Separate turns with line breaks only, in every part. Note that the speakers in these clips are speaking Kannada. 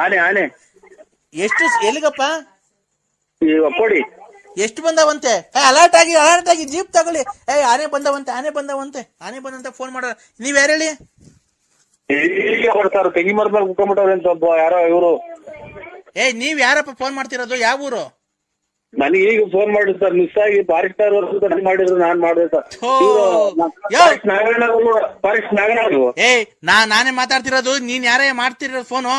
ಆನೆ
ಎಷ್ಟು ಎಲ್ಲಿಗಪ್ಪ?
ಈ ಒಕ್ಕೋಡಿ.
ಎಷ್ಟು ಬಂದವಂತೆ? ಅಲರ್ಟ್ ಆಗಿ ಜೀಪ್ ತಗೊಳ್ಳಿ. ಆನೆ ಬಂದಂತೆ ಫೋನ್ ಮಾಡೋ. ನೀವ್ ಯಾರು ಹೇಳಿ?
ಈಗ ಬರ್ತಾರ ತೆಂಗಿ ಮರದ ಕುತ್ಕೊಂಡ್ಬಿಟ್ಟವ್ರೆ ಅಂತ ಒಬ್ಬ ಯಾರೋ ಇವರು.
ನೀವ್ ಯಾರಪ್ಪ ಫೋನ್ ಮಾಡ್ತಿರೋದು? ಯಾವ ಊರು?
ನನಗೆ ಈಗ ಫೋನ್ ಮಾಡಿದ್ರು ಸರ್, ಮಿಸ್ ಆಗಿ ಫಾರೆಸ್ಟ್ ಮಾಡಿದ್ರು, ನಾನ್ ಮಾಡಿದೆ ಸರ್. ಫಾರೆಸ್ಟ್
ನಾನೇ ಮಾತಾಡ್ತಿರೋದು. ನೀನ್ ಯಾರೇ ಮಾಡ್ತಿರೋ ಫೋನು?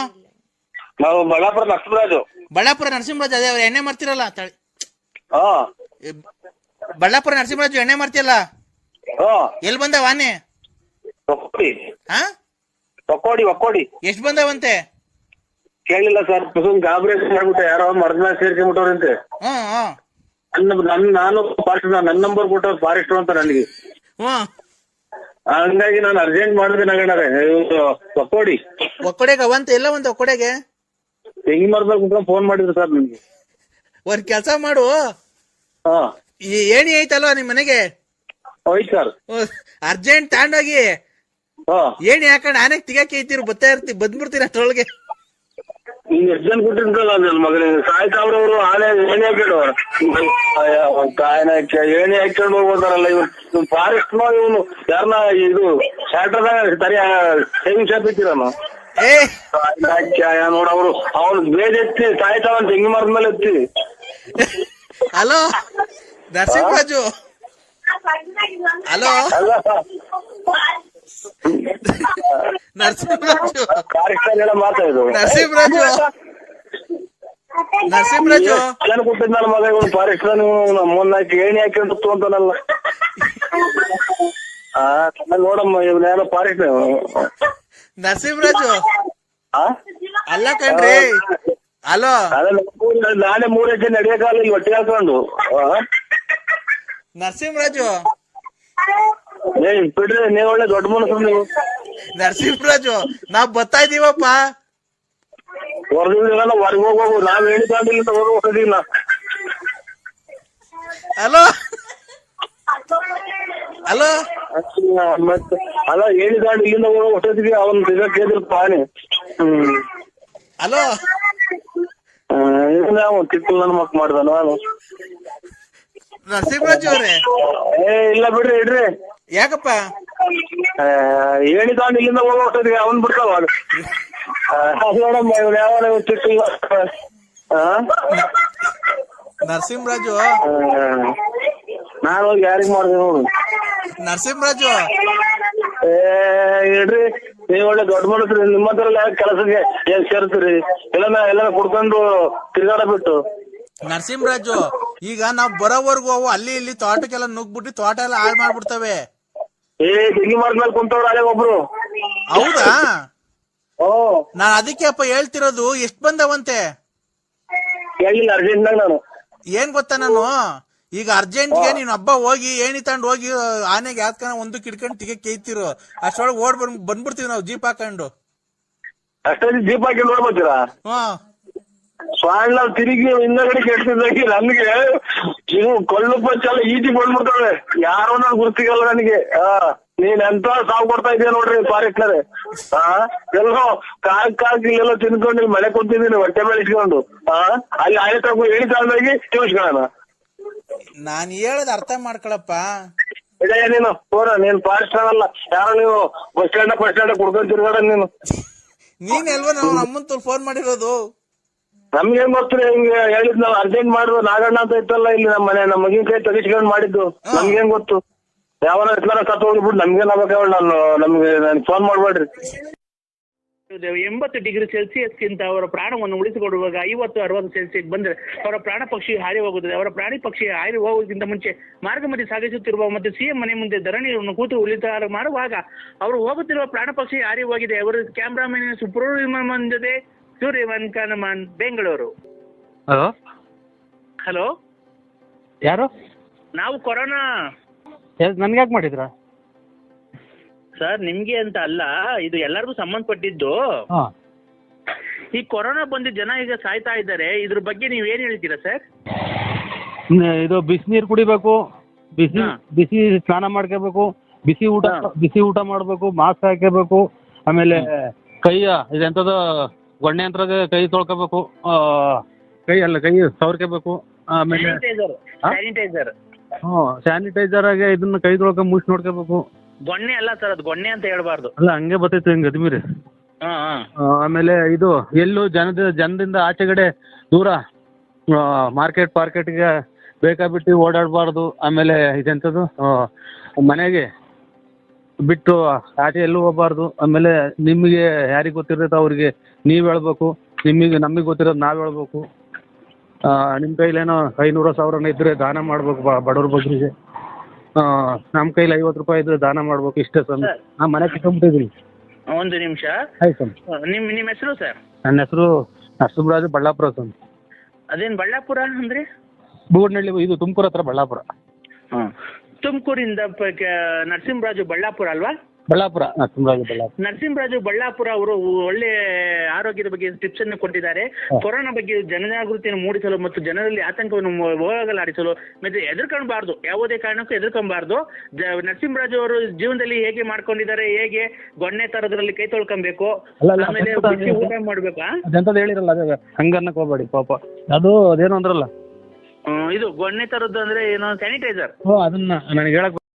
ನಾವು ಬಳ್ಳಾಪುರ
ನರಸಿಂಹರಾಜು. ಅದೇ ಅವ್ರು ಎಣ್ಣೆ ಮಾಡ್ತಿರಲ್ಲ ಬಳ್ಳಾಪುರ ನರಸಿಂಹರಾಜು ಎಣ್ಣೆ ಮಾಡ್ತಿಯಲ್ಲ, ಎಲ್ಲಿ ಬಂದವ ಆನೆ?
ಒಕ್ಕೋಡಿ.
ಎಷ್ಟ್ ಬಂದವಂತೆ?
ಕೇಳಿಲ್ಲ ಸರ್, ಗಾಬರಿ ಮಾಡ್ಬಿಟ್ಟೆ. ಯಾರೋ ಮರದ ಮೇಲೆ ಸೇರ್ಕೊಂಡ್ಬಿಟ್ಟವ್ರಂತೆ. ನಾನು ಫಾರೆಸ್ಟ್ ನನ್ನ ನಂಬರ್ ಕೊಟ್ಟವ್ರು ಫಾರೆಸ್ಟ್ ಅಂತ ನನಗೆ. ಹಂಗಾಗಿ ನಾನು ಅರ್ಜೆಂಟ್ ಮಾಡಿದೆ ನಗಣರೆ.
ಒಕ್ಕಡೆಗೆ ಅವಂತ ಎಲ್ಲ ಒಂದು ಒಕ್ಕಡೆಗೆ
ತೆಂಗಿ ಮರದಲ್ಲಿ ಕುತ್ಕೊಂಡು ಫೋನ್ ಮಾಡಿದ್ರು ಸರ್ ನಿಮ್ಗೆ.
ಒಂದ್ ಕೆಲ್ಸ ಮಾಡು, ಏಣಿ ಐತಲ್ವಾ ನಿಮ್ ಮನೆಗೆ?
ಹೋಯ್ತು ಸರ್.
ಅರ್ಜೆಂಟ್ ತಗೊಂಡೋಗಿ ಏಣಿ ಹಾಕೊಂಡ್ ಆನೆಗ್ ತಿಗಾಕಿ ಐತಿರು ಬಂದ್ಬಿಡ್ತೀನಿ ಅಷ್ಟ್ರೊಳಗೆ.
ನೀನ್ ಎಷ್ಟು ಜನ ಕೊಟ್ಟಿರ್ಕಲ್ಲ ನನ್ನ ಮಗನಿಗೆ ಸಾಯ್ತಾವ್ರವ್ರು. ಆನೆ ಏಣಿ ಹಾಕಿಡು ಏಣಿ ಹಾಕೊಂಡು ಹೋಗ್ಬೋದಾರಲ್ಲ ಇವ್ನು. ಫಾರೆಸ್ಟ್ ಇವನು ಯಾರನ್ನ ಇದು ಶಾರ್ಟರ್ದಾಗ ತರಿ ಸೇವಿಂಗ್ ಶಾಪ್ ಇಟ್ಟಿರನು ನೋಡ. ಅವ್ನು ಬೇಜ್ ಎತ್ತಿ ಸಾಯ್ತಾವ ತೆಂಗಿ ಮರದ ಮೇಲೆ ಎತ್ತಿ.
ಹಲೋ ನರಸಿಂಹರಾಜು. ಹಲೋ ನರಸಿಂಹರಾಜು.
ಜನ ಕೊಟ್ಟಿದ್ ನನ್ನ ಮಗ ಇವನು ಫಾರೆಸ್ಟ್ ಮೊನ್ನಾಕಿ ಏಣಿ ಹಾಕೊಂಡು ಅಂತಾನಲ್ಲ. ನೋಡಮ್ಮ ಇವ್ನ ಯಾರೋ ಫಾರೆಸ್ಟ್
ನರಸಿಂಹರಾಜು. ಅಲ್ಲ ಕಣ್ರಿ. ಹಲೋ
ನಾನೇ 3 ಹೆಜ್ಜೆ ನಡೆಯಕ್ಕಾಗಲ್ಲ ಹೊಟ್ಟೆ ಹಾಕೊಂಡು.
ನರಸಿಂಹರಾಜು
ಬಿಡ್ರಿ, ನೀವ್ ಒಳ್ಳೆ ದೊಡ್ಡ ಮನಸ್ಸು ನೀವು.
ನರಸಿಂಹರಾಜು ನಾವ್ ಬರ್ತಾ ಇದೀವಪ್ಪ.
ಹೊರಗಿಲ್ಲ ಹೊರಗೆ ಹೋಗ್ಬೇಕು. ನಾವ್ ಹೇಳಿಲ್ಲ ಹೋಗೋದಿಲ್ಲ.
ಹಲೋ ಹಲೋ
ಮತ್ತೆ ಅಲ್ಲ ಹೇಳಿದಾಂಡ್ ಇಲ್ಲಿಂದ ಹೋಗೋ ಹೊಟ್ಟದಿಗೆ ಅವನ್ ಕೇಳಿದ್ರಪ್ಪ ಆನೆ.
ಹಲೋ
ತಿಟ್ಟು ನನ್ನ ಮಕ್ ಮಾಡ್ದ ನಾನು.
ನರಸಿಂಹರಾಜು ಅವ್ರೆ
ಇಲ್ಲ ಬಿಡ್ರಿ ಇಡ್ರಿ.
ಯಾಕಪ್ಪ?
ಹೇಳಿದಾಂಡ್ ಇಲ್ಲಿಂದ ಹೋಗೋ ಹೊಟ್ಟದಿಗೆ ಅವನ್ ಬಿಡ್ತಾವ ನೋಡಮ್ಮ ಇವ್ರು ಯಾವ ತಿಟ್ಟು.
ನರಸಿಂಹರಾಜು
ನಾನು ಹೋಗಿ ಯಾರಿಗ್ ಮಾಡ್ದೆ ನೋಡು.
ನರಸಿಂಹರಾಜು
ಇಡ್ರಿ, ನೀವ್ ಒಳ್ಳೆ ದೊಡ್ಡ ಮನಸ್ರಿ. ನಿಮ್ಮ ಹತ್ರ ಕೆಲಸಕ್ಕೆ ಏನ್ ಸೇರ್ತೀರಿ? ಎಲ್ಲ ಕುಡ್ಕೊಂಡು ತಿರ್ಗಾಡ ಬಿಟ್ಟು.
ನರಸಿಂಹರಾಜು ಈಗ ನಾವ್ ಬರೋವರ್ಗು ಅವು ಅಲ್ಲಿ ಇಲ್ಲಿ ತೋಟಕ್ಕೆಲ್ಲ ನುಗ್ಬಿಟ್ಟು ತೋಟ ಎಲ್ಲ ಹಾಳು ಮಾಡ್ಬಿಡ್ತವೆ.
ತೆಂಗಿ ಮರದ್ಮೇಲೆ ಕುಂತವ್ರು ಅಲ್ಲೇ ಒಬ್ರು.
ಹೌದಾ? ನಾನ್ ಅದಕ್ಕೆ ಅಪ್ಪ ಹೇಳ್ತಿರೋದು. ಎಷ್ಟ್ ಬಂದವಂತೆ?
ಹೇಳಿಲ್ಲ ಅರ್ಜೆಂಟ್ನಾಗ ನಾನು.
ಏನ್ ಗೊತ್ತಾ, ನಾನು ಈಗ ಅರ್ಜೆಂಟ್ಗೆ ನೀನ್ ಹಬ್ಬ ಹೋಗಿ ಏಣಿ ತಗೊಂಡ್ ಹೋಗಿ ಆನೆಗೆ ಯಾತ್ಕನ ಒಂದು ಕಿಡ್ಕೊಂಡು ಟಿಕೆಟ್ ಕೇಯ್ತಿರು. ಅಷ್ಟೊಳಗೆ ಬಂದ್ಬಿಡ್ತೀವಿ ನಾವು ಜೀಪ್ ಹಾಕೊಂಡು.
ಅಷ್ಟೊಂದು ಜೀಪ್ ಹಾಕಿ ನೋಡ್ಬೋತೀರಾ? ಸ್ವಾಣ ತಿರುಗಿ ಹಿಂದಗಡೆ ಕೆಡ್ತಿದ್ದಾಗಿ ನನ್ಗೆ ನೀವು ಕೊಳ್ಳು ಪಚ್ಚಲ್ಲ ಈಜಿ ಬಂದ್ಬಿಡ್ತಾವೆ. ಯಾರೋ ನಾನು ಗುರ್ತಿಗಲ್ಲ ನನಗೆ. ನೀನ್ ಎಂತ ಸಾವು ಕೊಡ್ತಾ ಇದೀಯ ನೋಡ್ರಿ ಫಾರೆಸ್ಟ್ನರೆ. ಎಲ್ಲೋ ಕಾಕ್ ಇಲ್ಲೆಲ್ಲ ತಿನ್ಕೊಂಡು ಮಳೆ ಕುಂತಿದ್ದೀನಿ ಹೊಟ್ಟೆ ಮೇಲೆ ಇಸ್ಕೊಂಡು. ಅಲ್ಲಿ ಆಯ್ತು ಹೇಳಿ ತಗೊಂಡೋಗಿ ತಿಳ್ಸ್ಕೊಳ್ಳೋಣ.
ನಾನ್ ಹೇಳದ್ ಅರ್ಥ ಮಾಡ್ಕೊಳಪ್ಪ.
ಇದಯ್ಯ ನೀನು ನೀನ್ ಫಾರೆಸ್ಟ್ ಅಲ್ಲ ಯಾರೋ ನೀವು ಬಸ್ ಸ್ಟ್ಯಾಂಡ್ ಕುಡ್ಕೊಂಡ್ ತಿರ್ಗಾಡ ನೀನು.
ನೀನ್ ಎಲ್ವ ನಾವು ನಮ್ಮಂತ ಫೋನ್ ಮಾಡಿರೋದು.
ನಮ್ಗೇನ್ ಗೊತ್ತಿರಿ ಹಿಂಗೆ ಹೇಳಿದ್ ನಾವ್ ಅರ್ಜೆಂಟ್ ಮಾಡುದು. ನಾಗಣ್ಣ ಅಂತ ಇತ್ತಲ್ಲ ಇಲ್ಲಿ ನಮ್ಮ ಮಗಿನ ಕೈ ತೆಗಿಸ್ಕೊಂಡ್ ಮಾಡಿದ್ದು. ನಮ್ಗೇನ್ ಗೊತ್ತು? ಯಾವನ ಸತ್ತು ಹೋಗ್ಬಿಟ್ಟು ನಮ್ಗೇನ್ ಆಗ್ಬೇಕ? ನಮ್ಗೆ ಫೋನ್ ಮಾಡ್ಬೇಡ್ರಿ.
80 ಡಿಗ್ರಿ ಸೆಲ್ಸಿಯಸ್ಗಿಂತ ಅವರ ಪ್ರಾಣವನ್ನು ಉಳಿಸಿಕೊಡುವಾಗ 50-60 ಸೆಲ್ಸಿಯಸ್ ಬಂದರೆ ಅವರ ಪ್ರಾಣ ಪಕ್ಷಿ ಹಾರಿ ಹೋಗುತ್ತದೆ. ಅವರ ಪ್ರಾಣಿ ಪಕ್ಷಿ ಹಾರಿ ಹೋಗುವುದಕ್ಕಿಂತ ಮುಂಚೆ ಮಾರ್ಗ ಮಧ್ಯೆ ಸಾಗಿಸುತ್ತಿರುವ ಮತ್ತು ಸಿಎಂ ಮನೆ ಮುಂದೆ ಧರಣಿಯನ್ನು ಕೂತು ಉಳಿತಾರ ಮಾಡುವಾಗ ಅವರು ಹೋಗುತ್ತಿರುವ ಪ್ರಾಣ ಪಕ್ಷಿ ಹಾರಿ ಹೋಗಿದೆ. ಅವರು ಕ್ಯಾಮ್ರಾಮನ್ ಸುಬ್ರಹ್ಮಣ್ಯನ್ ಜೊತೆ ಸೂರ್ಯಮನ್ ಕನಮನ್, ಬೆಂಗಳೂರು.
ಹಲೋ
ಹಲೋ,
ಯಾರು?
ನಾವು ಕೊರೋನಾ.
ನನ್ಗೆ ಯಾಕೆ ಮಾಡಿದ್ರ
ಸರ್? ನಿಮ್ಗೆ ಅಂತ ಅಲ್ಲ, ಇದು ಎಲ್ಲರಿಗೂ ಸಂಬಂಧಪಟ್ಟಿದ್ದು. ಈ ಕೊರೋನಾ ಬಂದು ಜನ ಈಗ ಸಾಯ್ತಾ ಇದ್ದಾರೆ. ಇದ್ರ ಬಗ್ಗೆ ನೀವ್ ಏನ್ ಹೇಳ್ತೀರಾ ಸರ್?
ಇದು ಬಿಸಿನೀರು ಕುಡಿಬೇಕು, ಬಿಸಿ ಸ್ನಾನ ಮಾಡ್ಕೋಬೇಕು, ಬಿಸಿ ಊಟ ಮಾಡ್ಬೇಕು, ಮಾಸ್ಕ್ ಹಾಕಬೇಕು. ಆಮೇಲೆ ಕೈಯ ಇದೆಂತದ ಗೊಣ್ಣೆ ಯಂತ್ರಾಗ ಕೈ ತೊಳ್ಕೊಬೇಕು, ಕೈ ಸವರ್ಕೋಬೇಕು. ಆಮೇಲೆ
ಸ್ಯಾನಿಟೈಸರ್
ಸ್ಯಾನಿಟೈಸರ್ ಇದನ್ನ ಕೈ ತೊಳ್ಕೊ ಮುಚ್ಚಿ ನೋಡ್ಕೋಬೇಕು.
ಗೊಣ್ಣೆ ಅಲ್ಲ ಸರ್, ಅದು ಗೊಣ್ಣೆ ಅಂತ ಹೇಳ್ಬಾರ್ದು.
ಅಲ್ಲ ಹಂಗೆ ಬರ್ತೈತೆ ಹಿಂಗೆ ಅದ್ಮೀರಿ. ಆಮೇಲೆ ಇದು ಎಲ್ಲೂ ಜನದಿಂದ ಆಚೆಗಡೆ ದೂರ ಮಾರ್ಕೆಟ್ಗೆ ಬೇಕಾಬಿಟ್ಟು ಓಡಾಡಬಾರ್ದು. ಆಮೇಲೆ ಇದೆಂಥದ್ದು ಮನೆಗೆ ಬಿಟ್ಟು ಆಚೆ ಎಲ್ಲೂ ಹೋಗಬಾರ್ದು. ಆಮೇಲೆ ನಿಮಗೆ ಯಾರಿಗೆ ಗೊತ್ತಿರ್ತೈತೆ ಅವ್ರಿಗೆ ನೀವು ಹೇಳ್ಬೇಕು, ನಮಗೆ ಗೊತ್ತಿರೋದು ನಾವು ಹೇಳ್ಬೇಕು. ನಿಮ್ಮ ಕೈಲೇನೋ 500,000 ಇದ್ದರೆ ದಾನ ಮಾಡ್ಬೇಕು ಬಡವ್ರ ಬಗ್ಗರಿಗೆ. ನಮ್ಮ ಕೈಲಿ 50 ರೂಪಾಯಿ ಇದ್ರೆ ದಾನ ಮಾಡ್ಬೇಕು. ಇಷ್ಟೇ ಸರ್. ನಾನು ಮನೆ ಕಿತ್ಕೊಂಡ್ಬಿಟ್ಟಿದ್ದೀನಿ.
ಒಂದು ನಿಮಿಷ.
ಆಯ್ತು ಸರ್.
ನಿಮ್ಮ ಹೆಸರು ಸರ್?
ನನ್ನ ಹೆಸರು ನರಸಿಂಹರಾಜು ಬಳ್ಳಾಪುರ ಸರ್.
ಅದೇನು ಬಳ್ಳಾಪುರ ಅಂದ್ರೆ?
ಬೂಡ್ನಳ್ಳಿ, ಇದು ತುಮಕೂರು ಹತ್ರ ಬಳ್ಳಾಪುರ.
ತುಮಕೂರಿಂದ ನರಸಿಂಹರಾಜು ಬಳ್ಳಾಪುರ ಅಲ್ವಾ?
ಬಳ್ಳಾಪುರ, ನರಸಿಂಹರಾಜು ಬಳ್ಳಾಪುರ.
ನರಸಿಂಹರಾಜು ಬಳ್ಳಾಪುರ ಅವರು ಒಳ್ಳೆ ಆರೋಗ್ಯದ ಬಗ್ಗೆ ಟಿಪ್ಸ್ ಅನ್ನು ಕೊಟ್ಟಿದ್ದಾರೆ. ಕೊರೋನಾ ಬಗ್ಗೆ ಜನಜಾಗೃತಿಯನ್ನು ಮೂಡಿಸಲು ಮತ್ತು ಜನರಲ್ಲಿ ಆತಂಕವನ್ನು ಹೋಗಲಾಡಿಸಲು ಮತ್ತೆ ಎದುರ್ಕೊಳ್ಬಾರ್ದು, ಯಾವುದೇ ಕಾರಣಕ್ಕೂ ಎದುರ್ಕೊಬಾರ್ದು. ನರಸಿಂಹರಾಜು ಅವರು ಜೀವನದಲ್ಲಿ ಹೇಗೆ ಮಾಡ್ಕೊಂಡಿದ್ದಾರೆ, ಹೇಗೆ ಗೊಣ್ಣೆ ತರದ್ರಲ್ಲಿ ಕೈ ತೊಳ್ಕೊಬೇಕು, ಆಮೇಲೆ ಊಟ ಮಾಡ್ಬೇಕಾ
ಅದೆಂತದ್ದು ಹೇಳಿರಲ್ಲ, ಅದೇ ಹಂಗನ್ನಕ್ ಹೋಗ್ಬೇಡಿ ಪಾಪ. ಅದು ಅದೇನು ಅಂದ್ರಲ್ಲ,
ಇದು ಗೊಣ್ಣೆ ತರದ್ದು ಅಂದ್ರೆ ಏನೋ ಸ್ಯಾನಿಟೈಸರ್.
ಅದನ್ನ ನನಗೆ ಹೇಳಕ್